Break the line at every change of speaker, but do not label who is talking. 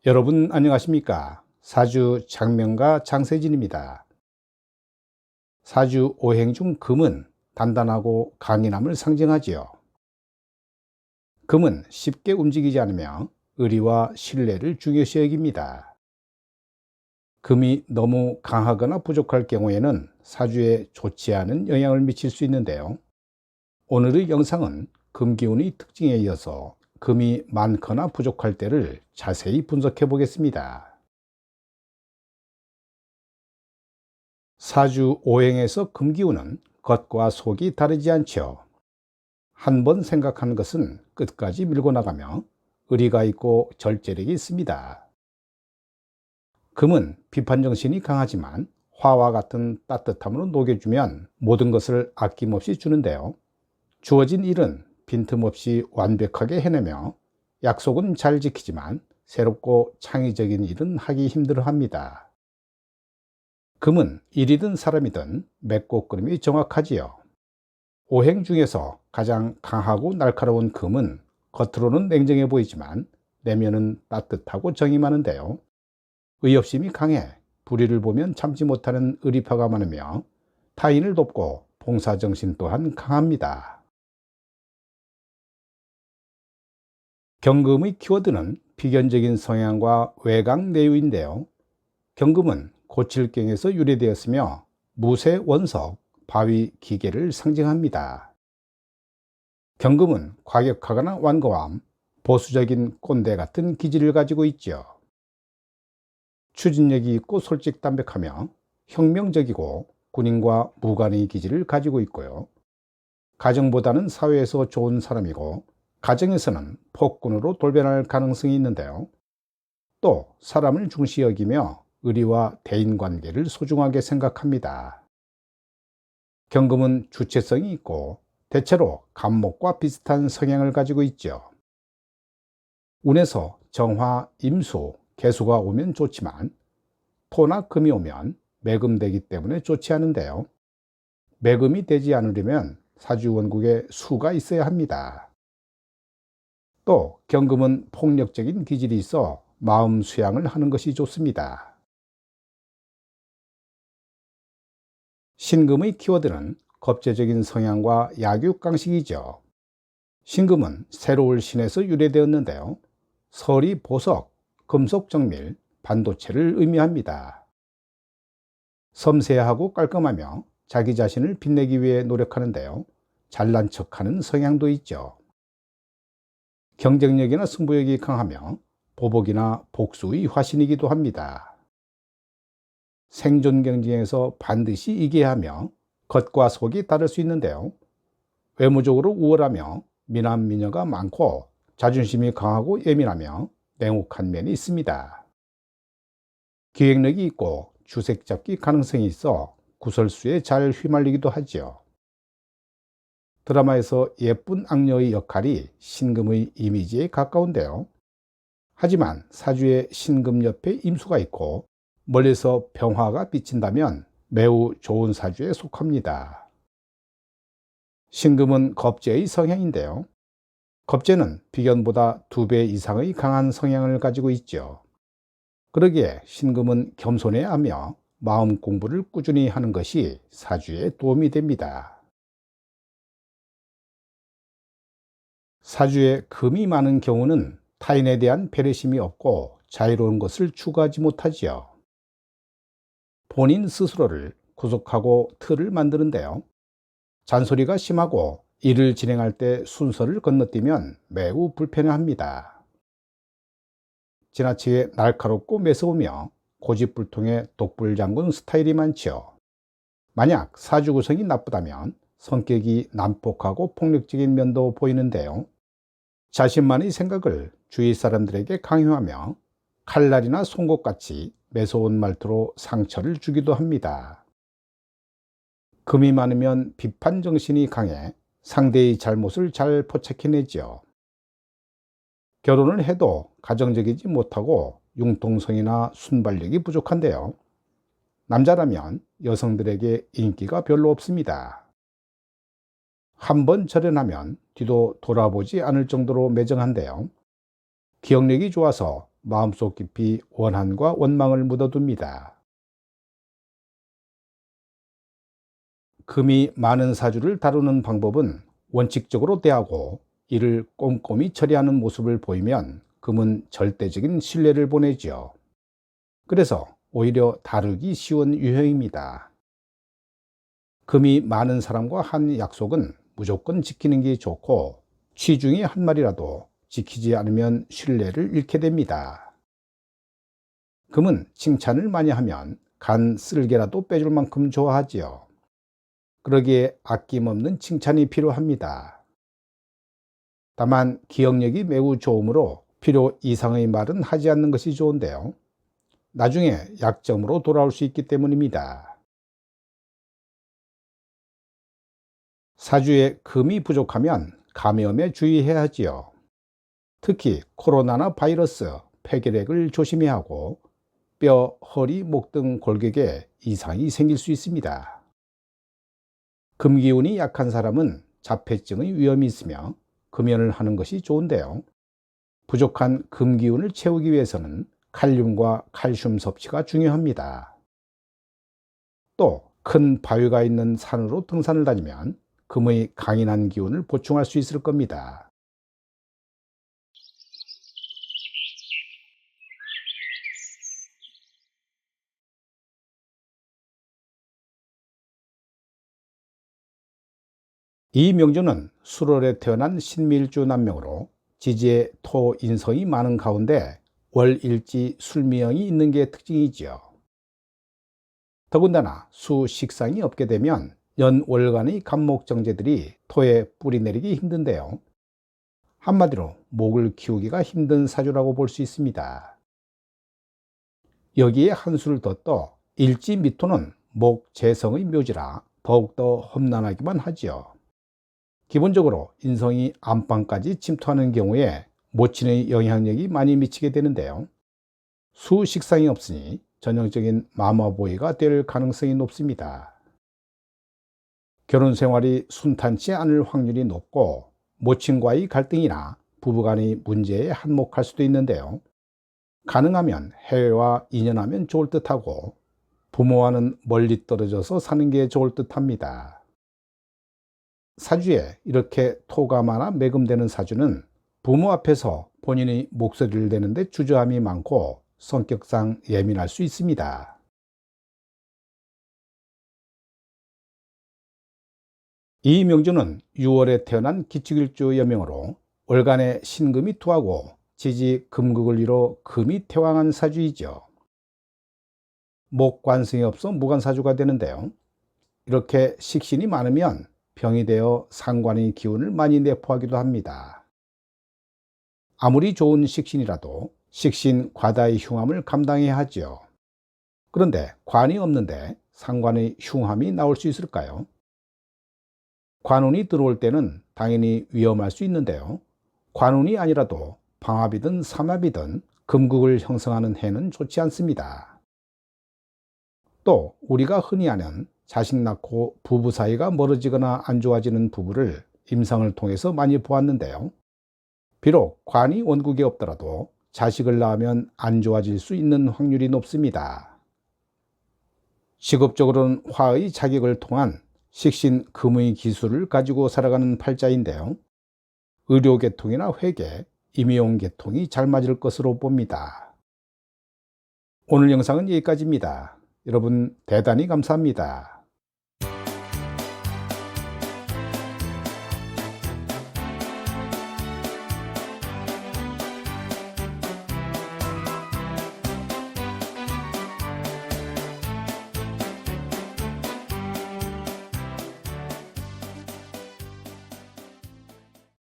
여러분 안녕하십니까? 사주 장명가 장세진입니다. 사주 오행 중 금은 단단하고 강인함을 상징하지요. 금은 쉽게 움직이지 않으며 의리와 신뢰를 중요시 여깁니다. 금이 너무 강하거나 부족할 경우에는 사주에 좋지 않은 영향을 미칠 수 있는데요. 오늘의 영상은 금 기운의 특징에 이어서 금이 많거나 부족할 때를 자세히 분석해 보겠습니다. 사주 오행에서 금 기운은 겉과 속이 다르지 않죠. 한 번 생각하는 것은 끝까지 밀고 나가며 의리가 있고 절제력이 있습니다. 금은 비판정신이 강하지만 화와 같은 따뜻함으로 녹여주면 모든 것을 아낌없이 주는데요. 주어진 일은 빈틈없이 완벽하게 해내며 약속은 잘 지키지만 새롭고 창의적인 일은 하기 힘들어합니다. 금은 일이든 사람이든 맺고 끊음이 정확하지요. 오행 중에서 가장 강하고 날카로운 금은 겉으로는 냉정해 보이지만 내면은 따뜻하고 정이 많은데요. 의협심이 강해 불의를 보면 참지 못하는 의리파가 많으며 타인을 돕고 봉사정신 또한 강합니다. 경금의 키워드는 비견적인 성향과 외강 내유인데요. 경금은 고칠경에서 유래되었으며 무쇠 원석, 바위, 기계를 상징합니다. 경금은 과격하거나 완고함, 보수적인 꼰대 같은 기질을 가지고 있죠. 추진력이 있고 솔직담백하며 혁명적이고 군인과 무관의 기질을 가지고 있고요. 가정보다는 사회에서 좋은 사람이고 가정에서는 폭군으로 돌변할 가능성이 있는데요. 또 사람을 중시 여기며 의리와 대인관계를 소중하게 생각합니다. 경금은 주체성이 있고 대체로 간목과 비슷한 성향을 가지고 있죠. 운에서 정화, 임수, 개수가 오면 좋지만 토나 금이 오면 매금되기 때문에 좋지 않은데요. 매금이 되지 않으려면 사주원국에 수가 있어야 합니다. 또 경금은 폭력적인 기질이 있어 마음 수양을 하는 것이 좋습니다. 신금의 키워드는 겁재적인 성향과 약육강식이죠. 신금은 새로울 신에서 유래되었는데요. 설이 보석, 금속 정밀, 반도체를 의미합니다. 섬세하고 깔끔하며 자기 자신을 빛내기 위해 노력하는데요. 잘난 척하는 성향도 있죠. 경쟁력이나 승부욕이 강하며 보복이나 복수의 화신이기도 합니다. 생존 경쟁에서 반드시 이겨야 하며 겉과 속이 다를 수 있는데요. 외모적으로 우월하며 미남 미녀가 많고 자존심이 강하고 예민하며 냉혹한 면이 있습니다. 기획력이 있고 주색 잡기 가능성이 있어 구설수에 잘 휘말리기도 하지요. 드라마에서 예쁜 악녀의 역할이 신금의 이미지에 가까운데요. 하지만 사주에 신금 옆에 임수가 있고 멀리서 병화가 비친다면 매우 좋은 사주에 속합니다. 신금은 겁재의 성향인데요. 겁재는 비견보다 2배 이상의 강한 성향을 가지고 있죠. 그러기에 신금은 겸손해야 하며 마음 공부를 꾸준히 하는 것이 사주에 도움이 됩니다. 사주에 금이 많은 경우는 타인에 대한 배려심이 없고 자유로운 것을 추구하지 못하지요. 본인 스스로를 구속하고 틀을 만드는데요. 잔소리가 심하고 일을 진행할 때 순서를 건너뛰면 매우 불편해합니다. 지나치게 날카롭고 매서우며 고집불통의 독불장군 스타일이 많지요. 만약 사주 구성이 나쁘다면 성격이 난폭하고 폭력적인 면도 보이는데요. 자신만의 생각을 주위 사람들에게 강요하며 칼날이나 송곳같이 매서운 말투로 상처를 주기도 합니다. 금이 많으면 비판 정신이 강해 상대의 잘못을 잘 포착해내지요. 결혼을 해도 가정적이지 못하고 융통성이나 순발력이 부족한데요. 남자라면 여성들에게 인기가 별로 없습니다. 한번 절연하면 뒤도 돌아보지 않을 정도로 매정한데요. 기억력이 좋아서 마음속 깊이 원한과 원망을 묻어둡니다. 금이 많은 사주를 다루는 방법은 원칙적으로 대하고 이를 꼼꼼히 처리하는 모습을 보이면 금은 절대적인 신뢰를 보내지요. 그래서 오히려 다루기 쉬운 유형입니다. 금이 많은 사람과 한 약속은 무조건 지키는 게 좋고 취 중에 한 마리라도 지키지 않으면 신뢰를 잃게 됩니다. 금은 칭찬을 많이 하면 간 쓸개라도 빼줄 만큼 좋아하지요. 그러기에 아낌없는 칭찬이 필요합니다. 다만 기억력이 매우 좋으므로 필요 이상의 말은 하지 않는 것이 좋은데요. 나중에 약점으로 돌아올 수 있기 때문입니다. 사주에 금이 부족하면 감염에 주의해야 하지요. 특히 코로나나 바이러스, 폐결핵을 조심해야 하고 뼈, 허리, 목 등 골격에 이상이 생길 수 있습니다. 금기운이 약한 사람은 자폐증의 위험이 있으며 금연을 하는 것이 좋은데요. 부족한 금기운을 채우기 위해서는 칼륨과 칼슘 섭취가 중요합니다. 또 큰 바위가 있는 산으로 등산을 다니면 금의 강인한 기운을 보충할 수 있을 겁니다. 이 명주는 수월에 태어난 신밀주 남명으로 지지에 토, 인성이 많은 가운데 월일지 술미형이 있는 게 특징이지요. 더군다나 수 식상이 없게 되면 연월간의 간목정제들이 토에 뿌리 내리기 힘든데요. 한마디로 목을 키우기가 힘든 사주라고 볼 수 있습니다. 여기에 한 수를 더 떠 일지 미토는 목 재성의 묘지라 더욱더 험난하기만 하지요. 기본적으로 인성이 안방까지 침투하는 경우에 모친의 영향력이 많이 미치게 되는데요. 수 식상이 없으니 전형적인 마마보이가 될 가능성이 높습니다. 결혼 생활이 순탄치 않을 확률이 높고 모친과의 갈등이나 부부간의 문제에 한몫할 수도 있는데요. 가능하면 해외와 인연하면 좋을 듯하고 부모와는 멀리 떨어져서 사는 게 좋을 듯합니다. 사주에 이렇게 토가 많아 매금되는 사주는 부모 앞에서 본인의 목소리를 내는데 주저함이 많고 성격상 예민할 수 있습니다. 이 명주는 6월에 태어난 기축일주 여명으로 월간에 신금이 투하고 지지 금극을 이뤄 금이 태왕한 사주이죠. 목관성이 없어 무관사주가 되는데요. 이렇게 식신이 많으면 병이 되어 상관의 기운을 많이 내포하기도 합니다. 아무리 좋은 식신이라도 식신 과다의 흉함을 감당해야 하지요. 그런데 관이 없는데 상관의 흉함이 나올 수 있을까요? 관운이 들어올 때는 당연히 위험할 수 있는데요. 관운이 아니라도 방합이든 삼합이든 금극을 형성하는 해는 좋지 않습니다. 또 우리가 흔히 아는 자식 낳고 부부 사이가 멀어지거나 안 좋아지는 부부를 임상을 통해서 많이 보았는데요. 비록 관이 원국에 없더라도 자식을 낳으면 안 좋아질 수 있는 확률이 높습니다. 직업적으로는 화의 자격을 통한 식신 금의 기술을 가지고 살아가는 팔자인데요. 의료계통이나 회계, 임용계통이 잘 맞을 것으로 봅니다. 오늘 영상은 여기까지입니다. 여러분 대단히 감사합니다.